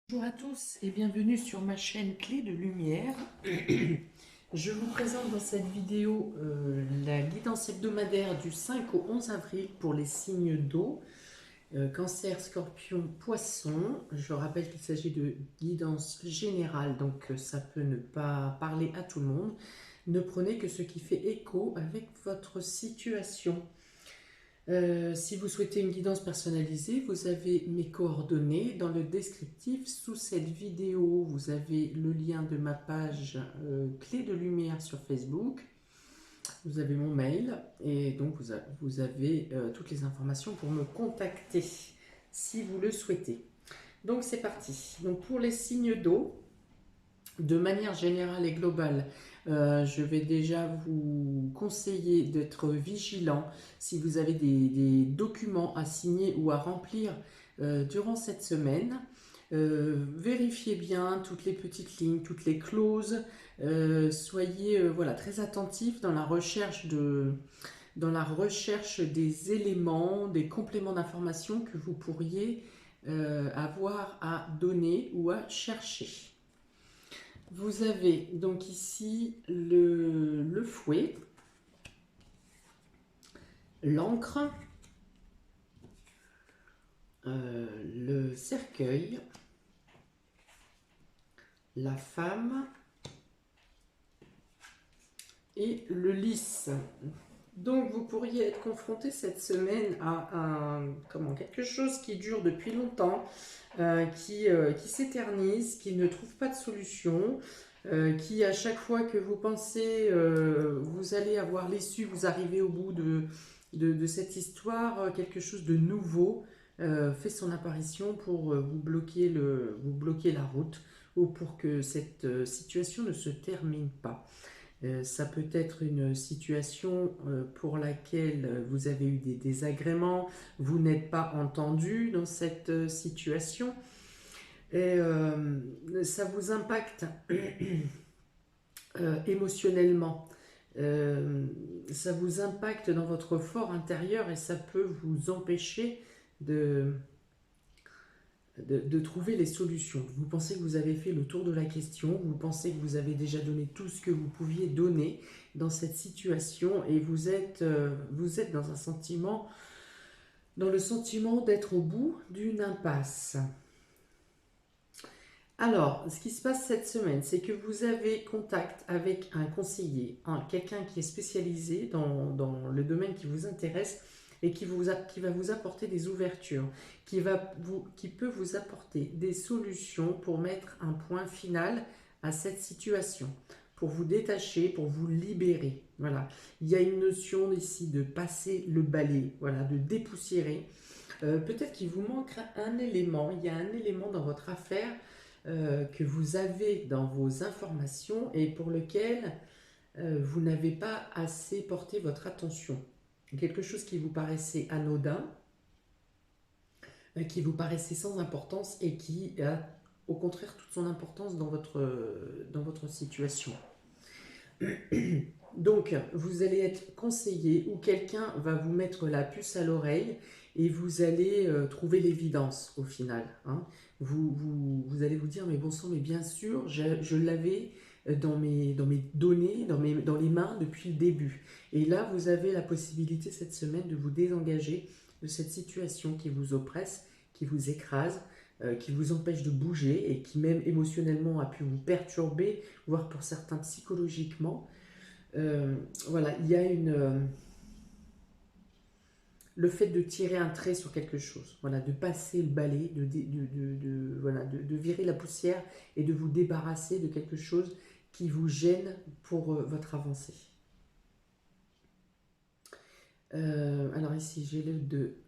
Bonjour à tous et bienvenue sur ma chaîne Clé de Lumière. Je vous présente dans cette vidéo la guidance hebdomadaire du 5 au 11 avril pour les signes d'eau, Cancer, Scorpion, Poisson. Je rappelle qu'il s'agit de guidance générale, donc ça peut ne pas parler à tout le monde. Ne prenez que ce qui fait écho avec votre situation. Si vous souhaitez une guidance personnalisée, vous avez mes coordonnées dans le descriptif sous cette vidéo. Vous avez le lien de ma page Clé de Lumière sur Facebook. Vous avez mon mail et donc vous avez toutes les informations pour me contacter si vous le souhaitez. Donc c'est parti. Donc pour les signes d'eau, de manière générale et globale, je vais déjà vous conseiller d'être vigilant si vous avez des documents à signer ou à remplir durant cette semaine. Vérifiez bien toutes les petites lignes, toutes les clauses. Soyez voilà, très attentifs dans la recherche des éléments, des compléments d'information que vous pourriez avoir à donner ou à chercher. Vous avez donc ici le fouet, l'encre, le cercueil, la femme et le lys. Donc vous pourriez être confronté cette semaine à quelque chose qui dure depuis longtemps, qui s'éternise, qui ne trouve pas de solution, qui à chaque fois que vous pensez vous allez avoir l'issue, vous arrivez au bout de cette histoire, quelque chose de nouveau fait son apparition pour vous bloquer la route ou pour que cette situation ne se termine pas. Ça peut être une situation pour laquelle vous avez eu des désagréments, vous n'êtes pas entendu dans cette situation et ça vous impacte émotionnellement. Ça vous impacte dans votre fort intérieur et ça peut vous empêcher de trouver les solutions. Vous pensez que vous avez fait le tour de la question, vous pensez que vous avez déjà donné tout ce que vous pouviez donner dans cette situation et vous êtes dans un sentiment, dans le sentiment d'être au bout d'une impasse. Alors, ce qui se passe cette semaine, c'est que vous avez contact avec un conseiller, quelqu'un qui est spécialisé dans le domaine qui vous intéresse et qui va vous apporter des ouvertures, qui peut vous apporter des solutions pour mettre un point final à cette situation, pour vous détacher, pour vous libérer. Voilà. Il y a une notion ici de passer le balai, voilà, de dépoussiérer. Peut-être qu'il vous manque un élément, il y a un élément dans votre affaire que vous avez dans vos informations et pour lequel vous n'avez pas assez porté votre attention. Quelque chose qui vous paraissait anodin, qui vous paraissait sans importance et qui a au contraire toute son importance dans votre situation. Donc, vous allez être conseillé ou quelqu'un va vous mettre la puce à l'oreille et vous allez trouver l'évidence au final. Hein. Vous allez vous dire, mais bon sang, mais bien sûr, je l'avais dans mes données, dans les mains depuis le début. Et là, vous avez la possibilité cette semaine de vous désengager de cette situation qui vous oppresse, qui vous écrase, qui vous empêche de bouger et qui même émotionnellement a pu vous perturber, voire pour certains psychologiquement. Voilà, il y a le fait de tirer un trait sur quelque chose, voilà, de passer le balai, voilà, de virer la poussière et de vous débarrasser de quelque chose qui vous gêne pour votre avancée. Alors ici, j'ai le 2.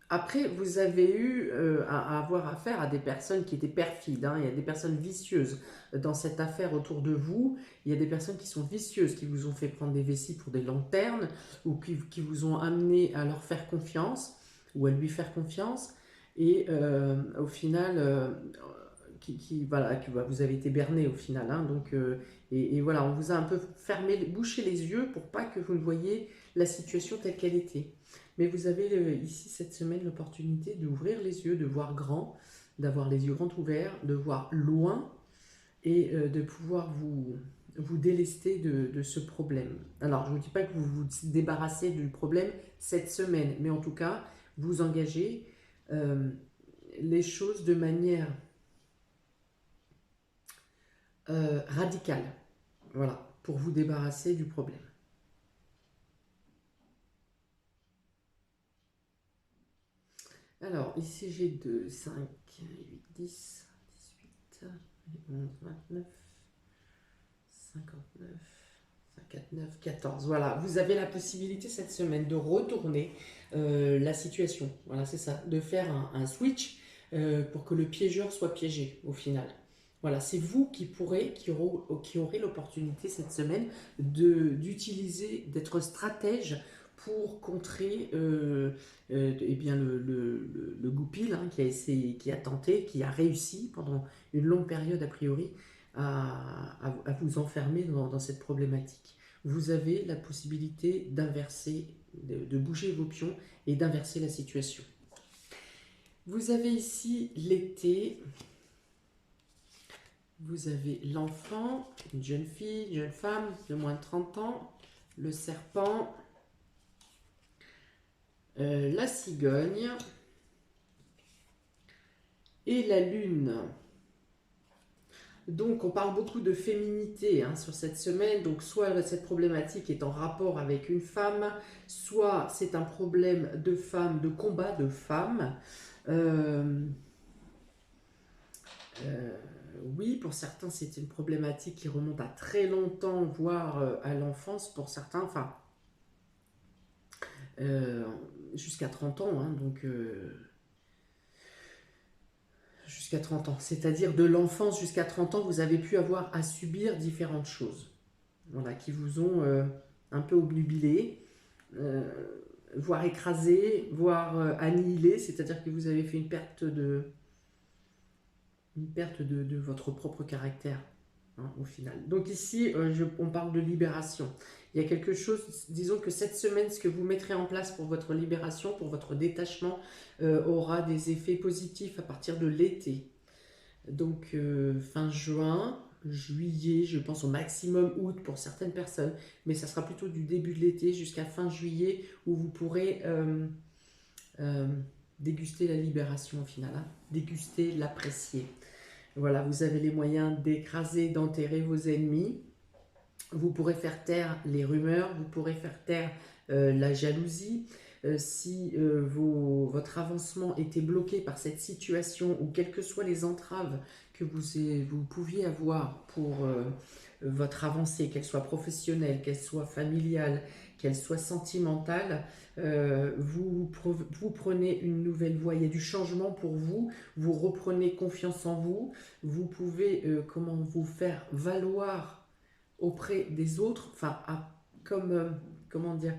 Après, vous avez eu à avoir affaire à des personnes qui étaient perfides. Hein. Il y a des personnes vicieuses dans cette affaire autour de vous. Il y a des personnes qui sont vicieuses, qui vous ont fait prendre des vessies pour des lanternes ou qui vous ont amené à leur faire confiance ou à lui faire confiance. Et au final, voilà, vous avez été berné au final. Hein. Donc, et voilà, on vous a un peu bouché les yeux pour pas que vous ne voyiez la situation telle qu'elle était. Mais vous avez ici cette semaine l'opportunité d'ouvrir les yeux, de voir grand, d'avoir les yeux grands ouverts, de voir loin et de pouvoir vous délester de ce problème. Alors, je ne vous dis pas que vous vous débarrassez du problème cette semaine, mais en tout cas, vous engagez les choses de manière radicale, voilà, pour vous débarrasser du problème. Alors, ici j'ai 2, 5, 8, 10, 18, 11, 29, 59, 59, 14. Voilà, vous avez la possibilité cette semaine de retourner la situation. Voilà, c'est ça, de faire un switch pour que le piégeur soit piégé au final. Voilà, c'est vous qui aurez l'opportunité cette semaine d'utiliser, d'être stratège pour contrer eh bien le goupil hein, qui a tenté, qui a réussi pendant une longue période a priori à vous enfermer dans cette problématique. Vous avez la possibilité d'inverser, de bouger vos pions et d'inverser la situation. Vous avez ici l'été, vous avez l'enfant, une jeune fille, une jeune femme de moins de 30 ans, le serpent, la cigogne et la lune. Donc on parle beaucoup de féminité hein, sur cette semaine, donc soit cette problématique est en rapport avec une femme, soit c'est un problème de femme, de combat de femme. Oui, pour certains c'est une problématique qui remonte à très longtemps, voire à l'enfance pour certains, enfin jusqu'à 30 ans, hein, donc jusqu'à 30 ans, c'est-à-dire de l'enfance jusqu'à 30 ans, vous avez pu avoir à subir différentes choses, voilà, qui vous ont un peu obnubilé, voire écrasé, voire annihilé, c'est-à-dire que vous avez fait une perte de votre propre caractère, hein, au final. Donc ici, on parle de libération. Il y a quelque chose, disons que cette semaine, ce que vous mettrez en place pour votre libération, pour votre détachement, aura des effets positifs à partir de l'été. Donc fin juin, juillet, je pense au maximum août pour certaines personnes, mais ça sera plutôt du début de l'été jusqu'à fin juillet où vous pourrez déguster la libération au final, hein, déguster, l'apprécier. Voilà, vous avez les moyens d'écraser, d'enterrer vos ennemis. Vous pourrez faire taire les rumeurs, vous pourrez faire taire la jalousie. Si votre avancement était bloqué par cette situation ou quelles que soient les entraves que vous pouviez avoir pour votre avancée, qu'elle soit professionnelle, qu'elle soit familiale, qu'elle soit sentimentale, vous prenez une nouvelle voie, il y a du changement pour vous, vous reprenez confiance en vous, vous pouvez comment vous faire valoir auprès des autres, enfin comment dire,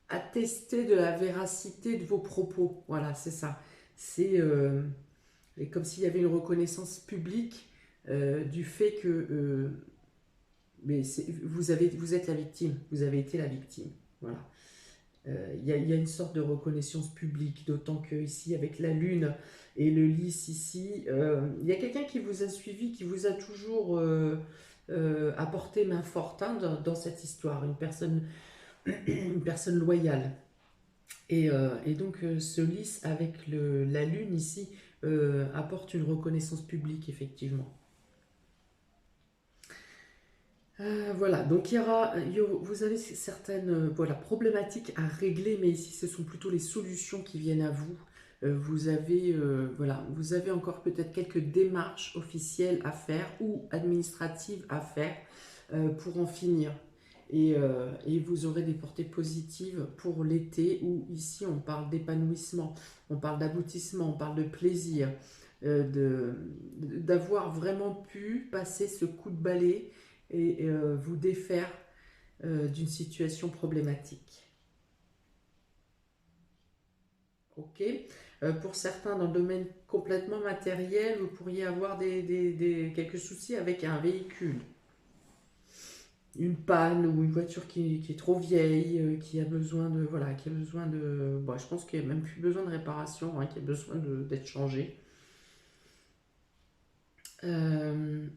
attester de la véracité de vos propos, voilà c'est ça, c'est comme s'il y avait une reconnaissance publique du fait que mais vous êtes la victime, vous avez été la victime, voilà. Il y a une sorte de reconnaissance publique, d'autant que ici avec la lune et le lys ici, il y a quelqu'un qui vous a suivi, qui vous a toujours apporté main forte hein, dans cette histoire, une personne loyale. Et donc ce lys avec la lune ici apporte une reconnaissance publique effectivement. Voilà, donc vous avez certaines voilà, problématiques à régler, mais ici ce sont plutôt les solutions qui viennent à vous. Voilà, vous avez encore peut-être quelques démarches officielles à faire ou administratives à faire pour en finir. Et vous aurez des portées positives pour l'été où ici on parle d'épanouissement, on parle d'aboutissement, on parle de plaisir, d'avoir vraiment pu passer ce coup de balai et vous défaire d'une situation problématique. Ok. Pour certains, dans le domaine complètement matériel, vous pourriez avoir quelques soucis avec un véhicule. Une panne ou une voiture qui est trop vieille, qui a besoin de... Voilà, qui a besoin de... Bon, je pense qu'il n'y a même plus besoin de réparation, hein, qui a besoin d'être changée. Il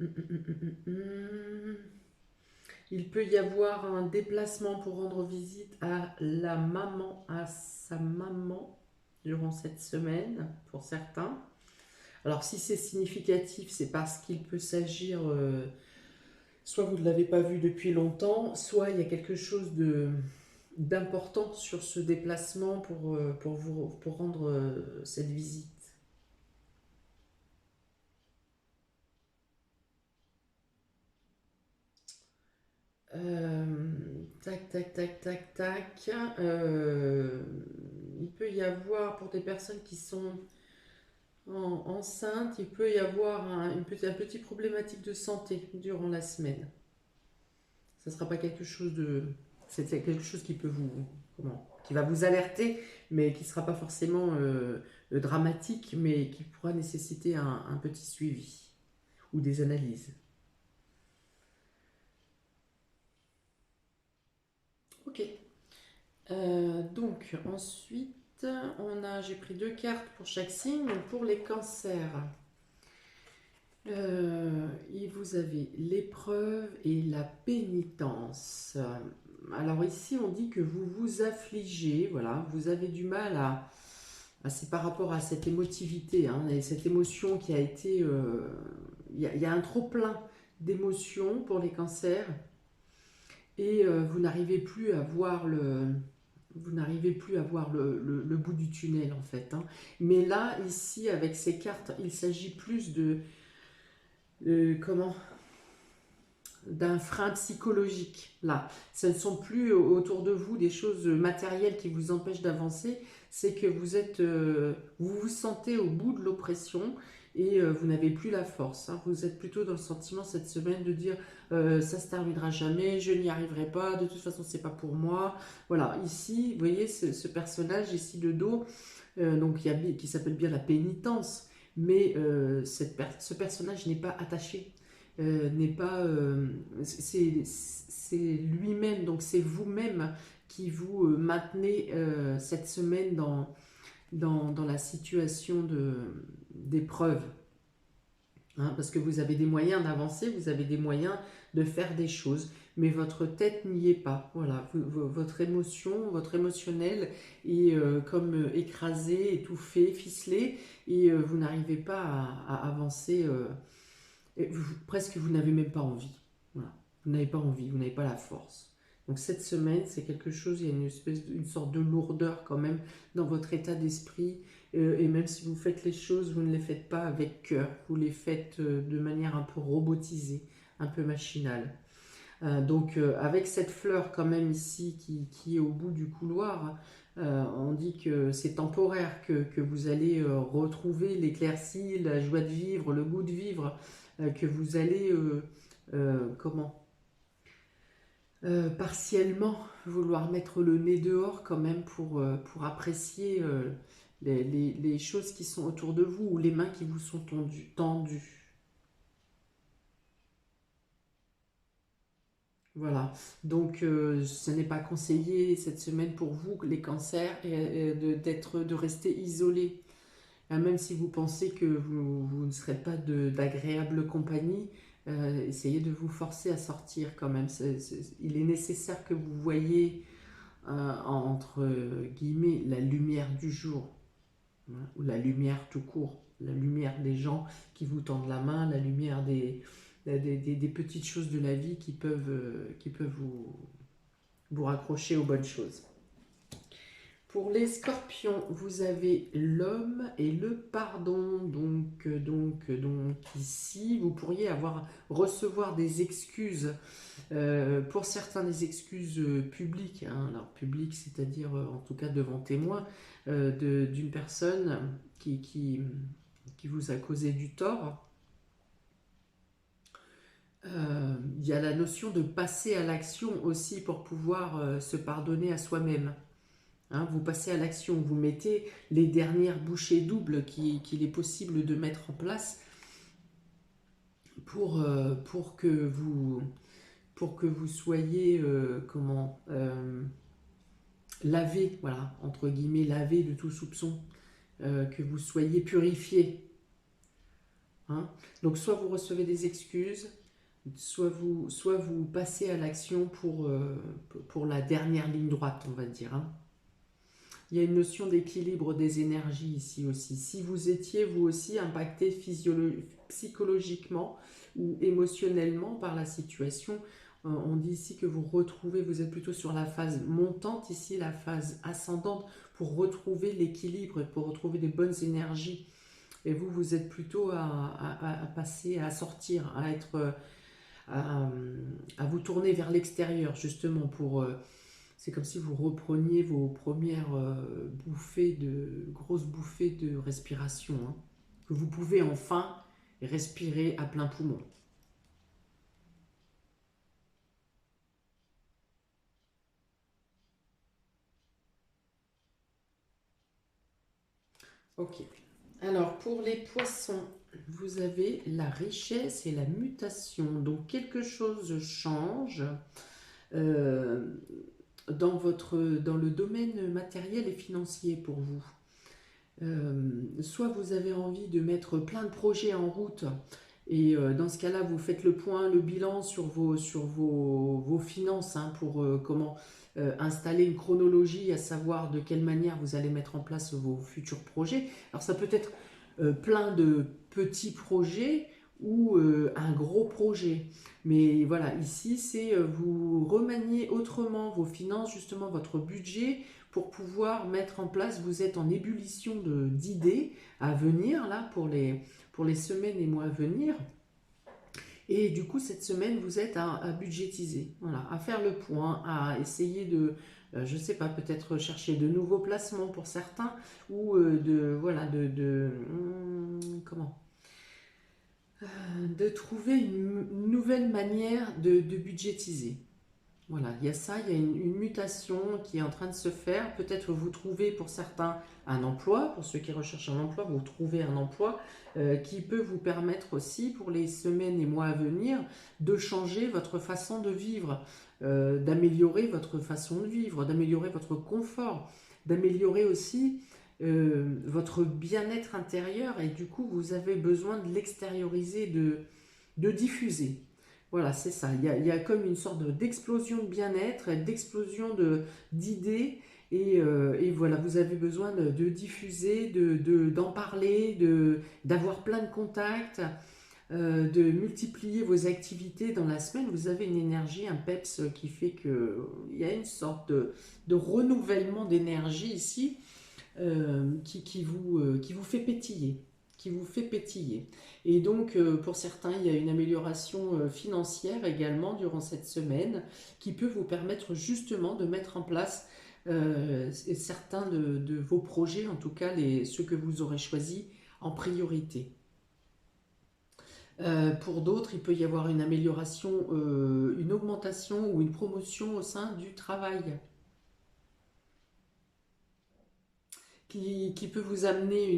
peut y avoir un déplacement pour rendre visite à la maman, à sa maman, durant cette semaine, pour certains. Alors, si c'est significatif, c'est parce qu'il peut s'agir, soit vous ne l'avez pas vu depuis longtemps, soit il y a quelque chose d'important sur ce déplacement pour rendre cette visite. Tac, tac, tac, tac, tac. Il peut y avoir, pour des personnes qui sont enceintes, il peut y avoir un petit problématique de santé durant la semaine. Ça ne sera pas quelque chose de... C'est quelque chose qui peut qui va vous alerter, mais qui ne sera pas forcément dramatique, mais qui pourra nécessiter un petit suivi ou des analyses. Ok. Donc ensuite, j'ai pris 2 cartes pour chaque signe. Pour les cancers, et vous avez l'épreuve et la pénitence. Alors ici, on dit que vous vous affligez, voilà, vous avez du mal c'est par rapport à cette émotivité, hein, et cette émotion qui a été... Il y a un trop-plein d'émotions pour les cancers, et vous n'arrivez plus à voir le bout du tunnel en fait, hein. Mais là, ici, avec ces cartes, il s'agit plus comment, d'un frein psychologique. Là, ce ne sont plus autour de vous des choses matérielles qui vous empêchent d'avancer, c'est que vous vous sentez au bout de l'oppression et vous n'avez plus la force, hein. Vous êtes plutôt dans le sentiment cette semaine de dire ça se terminera jamais, je n'y arriverai pas, de toute façon c'est pas pour moi. Voilà, ici, vous voyez ce personnage ici de dos, donc qui s'appelle bien la pénitence, mais ce personnage n'est pas attaché, n'est pas, c'est lui-même, donc c'est vous-même qui vous maintenez cette semaine dans la situation d'épreuve, hein, parce que vous avez des moyens d'avancer, vous avez des moyens de faire des choses, mais votre tête n'y est pas. Voilà, votre émotion, votre émotionnel est comme écrasé, étouffé, ficelé, et vous n'arrivez pas à avancer. Et presque vous n'avez même pas envie. Voilà. Vous n'avez pas envie, vous n'avez pas la force. Donc cette semaine, c'est quelque chose, il y a une sorte de lourdeur quand même dans votre état d'esprit. Et même si vous faites les choses, vous ne les faites pas avec cœur. Vous les faites de manière un peu robotisée, un peu machinale. Donc avec cette fleur quand même ici qui est au bout du couloir, on dit que c'est temporaire, que vous allez retrouver l'éclaircie, la joie de vivre, le goût de vivre, que vous allez, comment, partiellement vouloir mettre le nez dehors quand même pour apprécier les choses qui sont autour de vous ou les mains qui vous sont tendues. Voilà, donc ce n'est pas conseillé cette semaine pour vous, les cancers, de rester isolés. Même si vous pensez que vous ne serez pas d'agréable compagnie, essayez de vous forcer à sortir quand même. Il est nécessaire que vous voyez entre guillemets la lumière du jour, hein, ou la lumière tout court, la lumière des gens qui vous tendent la main, la lumière des petites choses de la vie qui peuvent vous raccrocher aux bonnes choses. Pour les scorpions, vous avez l'homme et le pardon. Donc ici, vous pourriez recevoir des excuses. Pour certains, des excuses publiques, hein. Alors publiques, c'est-à-dire en tout cas devant témoin, d'une personne qui vous a causé du tort. Il y a la notion de passer à l'action aussi pour pouvoir se pardonner à soi-même. Hein, vous passez à l'action, vous mettez les dernières bouchées doubles qu'il est possible de mettre en place pour que vous soyez lavé, voilà, entre guillemets, lavé de tout soupçon, que vous soyez purifié. hein. Donc soit vous recevez des excuses, soit vous passez à l'action pour la dernière ligne droite, on va dire, hein. Il y a une notion d'équilibre des énergies ici aussi. Si vous étiez vous aussi impacté psychologiquement ou émotionnellement par la situation, on dit ici que vous retrouvez, vous êtes plutôt sur la phase montante, ici la phase ascendante, pour retrouver l'équilibre et pour retrouver des bonnes énergies. Et vous, vous êtes plutôt à passer, à sortir, à être, à vous tourner vers l'extérieur, justement, pour... c'est comme si vous repreniez vos premières grosses bouffées de respiration, hein, que vous pouvez enfin respirer à plein poumon. Ok. Alors, pour les poissons, vous avez la richesse et la mutation. Donc, quelque chose change euh, dans le domaine matériel et financier pour vous. Soit vous avez envie de mettre plein de projets en route et dans ce cas-là, vous faites le point, le bilan sur vos finances, hein, pour comment installer une chronologie, à savoir de quelle manière vous allez mettre en place vos futurs projets. Alors ça peut être plein de petits projets ou un gros projet. Mais voilà, ici, c'est vous remanier autrement vos finances, justement votre budget, pour pouvoir mettre en place, vous êtes en ébullition d'idées à venir, là, pour les semaines et mois à venir. Et du coup, cette semaine, vous êtes à budgétiser, voilà, à faire le point, à essayer de, je ne sais pas, peut-être chercher de nouveaux placements pour certains, ou voilà, comment de trouver une nouvelle manière de budgétiser. Voilà, il y a ça, il y a une mutation qui est en train de se faire. Peut-être vous trouvez pour certains un emploi, pour ceux qui recherchent un emploi, vous trouvez un emploi qui peut vous permettre aussi pour les semaines et mois à venir de changer votre façon de vivre, d'améliorer votre façon de vivre, d'améliorer votre confort, d'améliorer aussi votre bien-être intérieur et du coup vous avez besoin de l'extérioriser, de diffuser. Voilà, c'est ça. Il y a comme une sorte d'explosion de bien-être, d'explosion d'idées. Et voilà, vous avez besoin de diffuser, d'en parler, d'avoir plein de contacts, de multiplier vos activités dans la semaine. Vous avez une énergie, un peps qui fait qu'il y a une sorte de renouvellement d'énergie ici qui vous fait pétiller. Qui vous fait pétiller. Et donc, pour certains, il y a une amélioration financière également durant cette semaine qui peut vous permettre justement de mettre en place certains de vos projets, en tout cas ceux que vous aurez choisis en priorité. Pour d'autres, il peut y avoir une amélioration, une augmentation ou une promotion au sein du travail. Qui peut vous amener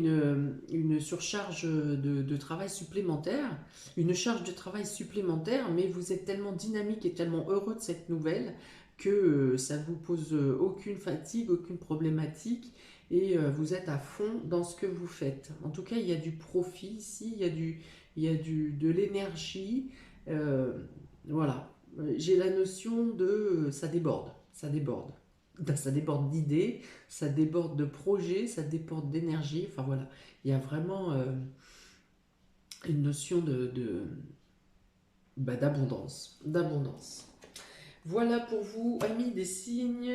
une surcharge de travail supplémentaire, une charge de travail supplémentaire, mais vous êtes tellement dynamique et tellement heureux de cette nouvelle que ça ne vous pose aucune fatigue, aucune problématique et vous êtes à fond dans ce que vous faites. En tout cas, il y a du profit ici, de l'énergie. euh, voilà. J'ai la notion de ça déborde, ça déborde. Ça déborde d'idées, ça déborde de projets, ça déborde d'énergie. Enfin voilà, il y a vraiment une notion d'abondance, d'abondance. Voilà pour vous, amis des signes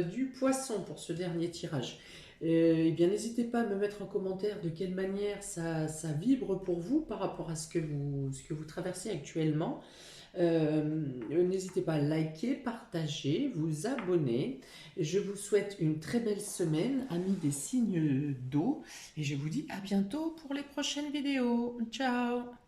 du poisson, pour ce dernier tirage. Eh bien, n'hésitez pas à me mettre en commentaire de quelle manière ça vibre pour vous par rapport à ce que vous traversez actuellement. N'hésitez pas à liker, partager, vous abonner. Je vous souhaite une très belle semaine, amis des signes d'eau, et je vous dis à bientôt pour les prochaines vidéos. Ciao!